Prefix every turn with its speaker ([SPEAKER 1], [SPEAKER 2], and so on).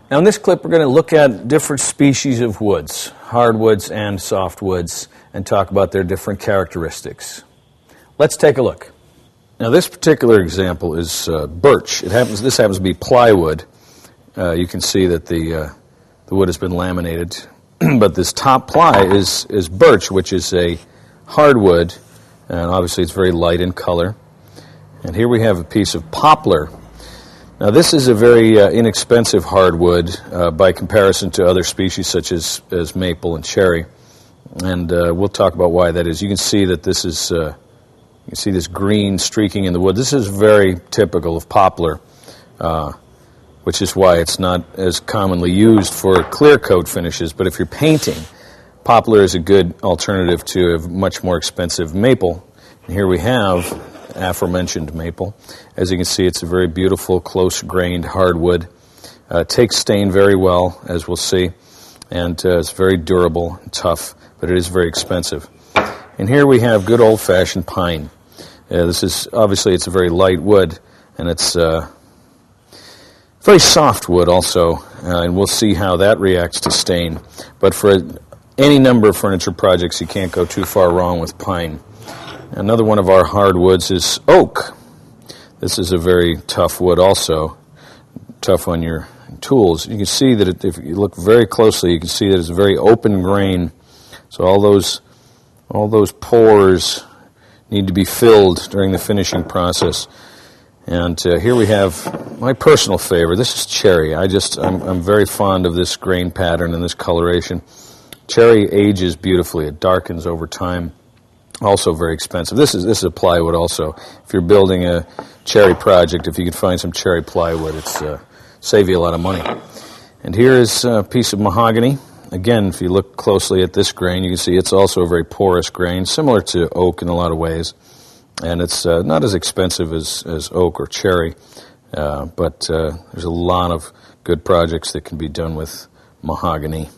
[SPEAKER 1] Now in this clip we're going to look at different species of woods, hardwoods and softwoods, and talk about their different characteristics. Let's take a look. Now this particular example is birch. This happens to be plywood. You can see that the wood has been laminated, but this top ply is birch, which is a hardwood, and obviously it's very light in color. And here we have a piece of poplar. Now this is a very inexpensive hardwood by comparison to other species such as maple and cherry, and we'll talk about why that is. You can see that this is you can see this green streaking in the wood. This is very typical of poplar, which is why it's not as commonly used for clear coat finishes. But if you're painting, poplar is a good alternative to a much more expensive maple. And here we have aforementioned maple. As you can see, it's a very beautiful, close-grained hardwood. Takes stain very well, as we'll see, and it's very durable and tough, but it is very expensive. And here we have good old-fashioned pine. This is obviously it's a very light wood, and it's very soft wood also, and we'll see how that reacts to stain. But for any number of furniture projects, you can't go too far wrong with pine. Another one of our hardwoods is oak. This is a very tough wood also, tough on your tools. You can see that if you look very closely, you can see that it's a very open grain. So all those pores need to be filled during the finishing process. And here we have my personal favorite. This is cherry. I'm very fond of this grain pattern and this coloration. Cherry ages beautifully. It darkens over time. Also very expensive. This is a plywood also. If you're building a cherry project, if you could find some cherry plywood, it's save you a lot of money. And here is a piece of mahogany. Again, if you look closely at this grain, you can see it's also a very porous grain, similar to oak in a lot of ways. And it's not as expensive as oak or cherry, but there's a lot of good projects that can be done with mahogany.